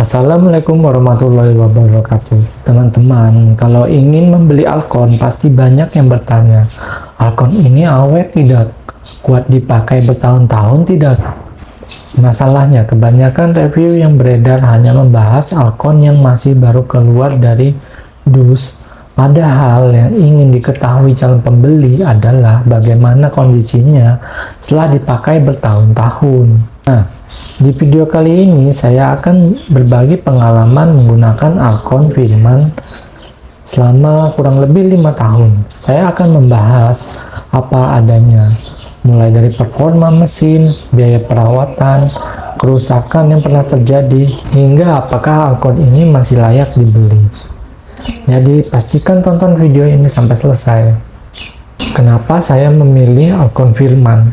Assalamualaikum warahmatullahi wabarakatuh. Teman-teman, kalau ingin membeli Alcon pasti banyak yang bertanya, Alcon ini awet tidak? Kuat dipakai bertahun-tahun tidak? Masalahnya, kebanyakan review yang beredar hanya membahas Alcon yang masih baru keluar dari dus. Padahal yang ingin diketahui calon pembeli adalah bagaimana kondisinya setelah dipakai bertahun-tahun. Nah, di video kali ini saya akan berbagi pengalaman menggunakan Alcon Firman selama kurang lebih 5 tahun. Saya akan membahas apa adanya, mulai dari performa mesin, biaya perawatan, kerusakan yang pernah terjadi, hingga apakah Alcon ini masih layak dibeli. Jadi pastikan tonton video ini sampai selesai. Kenapa saya memilih Alcon Firman?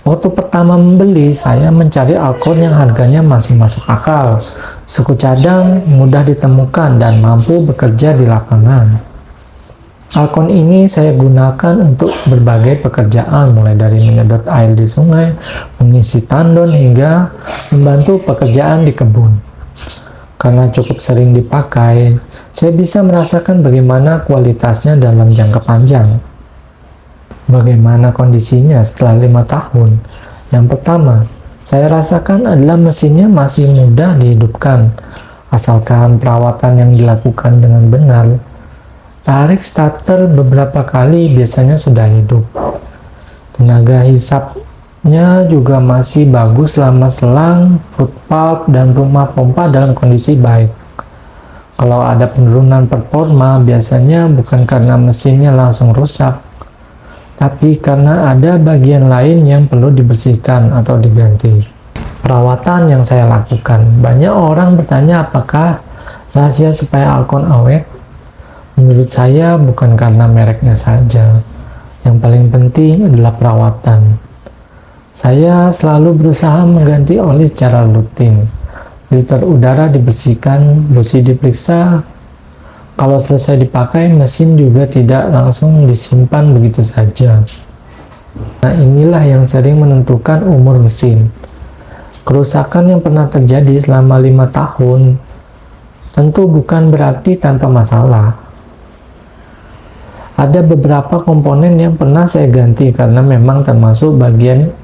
Waktu pertama membeli, saya mencari Alcon yang harganya masih masuk akal, suku cadang, mudah ditemukan, dan mampu bekerja di lapangan. Alcon ini saya gunakan untuk berbagai pekerjaan, mulai dari menyedot air di sungai, mengisi tandon, hingga membantu pekerjaan di kebun. Karena cukup sering dipakai, saya bisa merasakan bagaimana kualitasnya dalam jangka panjang. Bagaimana kondisinya setelah 5 tahun? Yang pertama, saya rasakan adalah mesinnya masih mudah dihidupkan, asalkan perawatan yang dilakukan dengan benar. Tarik starter beberapa kali biasanya sudah hidup. Tenaga hisapnya juga masih bagus selama selang, foot pump, dan rumah pompa dalam kondisi baik. Kalau ada penurunan performa, biasanya bukan karena mesinnya langsung rusak, tapi karena ada bagian lain yang perlu dibersihkan atau diganti. Perawatan yang saya lakukan, banyak orang bertanya apakah rahasia supaya Alcon awet. Menurut saya bukan karena mereknya saja, yang paling penting adalah perawatan. Saya selalu berusaha mengganti oli secara rutin, filter udara dibersihkan, busi diperiksa. Kalau selesai dipakai, mesin juga tidak langsung disimpan begitu saja. Nah, inilah yang sering menentukan umur mesin. Kerusakan yang pernah terjadi selama 5 tahun tentu bukan berarti tanpa masalah. Ada beberapa komponen yang pernah saya ganti karena memang termasuk bagian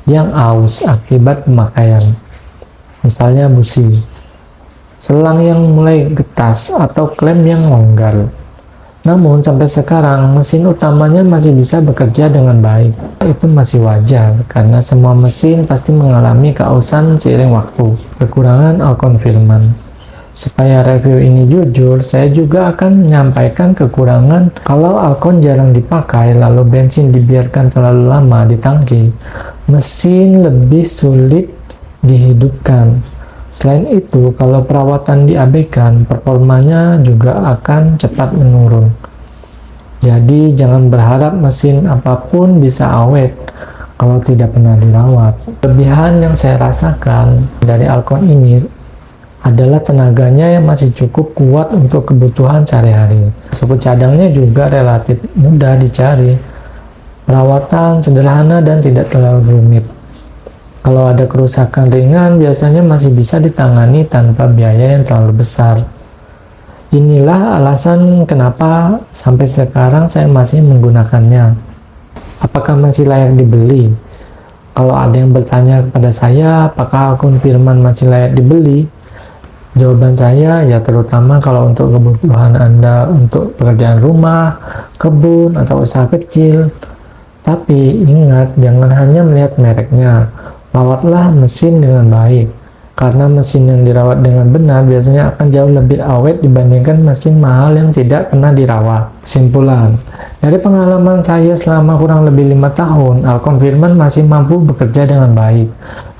yang aus akibat pemakaian. Misalnya busi, selang yang mulai getas, atau klem yang longgar. Namun sampai sekarang mesin utamanya masih bisa bekerja dengan baik. Itu masih wajar karena semua mesin pasti mengalami keausan seiring waktu. Kekurangan Alcon Firman. Supaya review ini jujur, saya juga akan menyampaikan kekurangan kalau Alcon jarang dipakai lalu bensin dibiarkan terlalu lama di tangki. Mesin lebih sulit dihidupkan. Selain itu, kalau perawatan diabaikan, performanya juga akan cepat menurun. Jadi, jangan berharap mesin apapun bisa awet kalau tidak pernah dirawat. Kelebihan yang saya rasakan dari Alcon ini adalah tenaganya yang masih cukup kuat untuk kebutuhan sehari-hari. Suku cadangnya juga relatif mudah dicari. Perawatan sederhana dan tidak terlalu rumit. Kalau ada kerusakan ringan, biasanya masih bisa ditangani tanpa biaya yang terlalu besar. Inilah alasan kenapa sampai sekarang saya masih menggunakannya. Apakah masih layak dibeli? Kalau ada yang bertanya kepada saya, apakah Alcon Firman masih layak dibeli? Jawaban saya, ya terutama kalau untuk kebutuhan Anda untuk pekerjaan rumah, kebun, atau usaha kecil. Tapi ingat, jangan hanya melihat mereknya. Rawatlah mesin dengan baik, karena mesin yang dirawat dengan benar biasanya akan jauh lebih awet dibandingkan mesin mahal yang tidak pernah dirawat. Kesimpulan, dari pengalaman saya selama kurang lebih 5 tahun, Alcon Firman masih mampu bekerja dengan baik.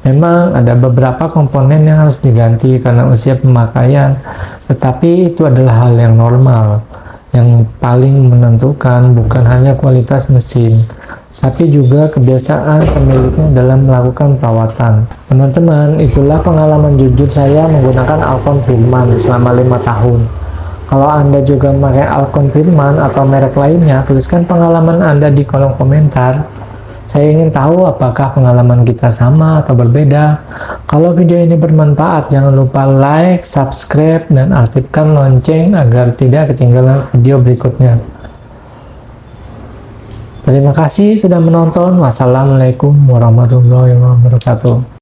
Memang ada beberapa komponen yang harus diganti karena usia pemakaian, tetapi itu adalah hal yang normal. Yang paling menentukan bukan hanya kualitas mesin, tapi juga kebiasaan pemiliknya dalam melakukan perawatan. Teman-teman, itulah pengalaman jujur saya menggunakan Alcon Firman selama 5 tahun. Kalau Anda juga memakai Alcon Firman atau merek lainnya, tuliskan pengalaman Anda di kolom komentar. Saya ingin tahu apakah pengalaman kita sama atau berbeda. Kalau video ini bermanfaat, jangan lupa like, subscribe, dan aktifkan lonceng agar tidak ketinggalan video berikutnya. Terima kasih sudah menonton. Wassalamualaikum warahmatullahi wabarakatuh.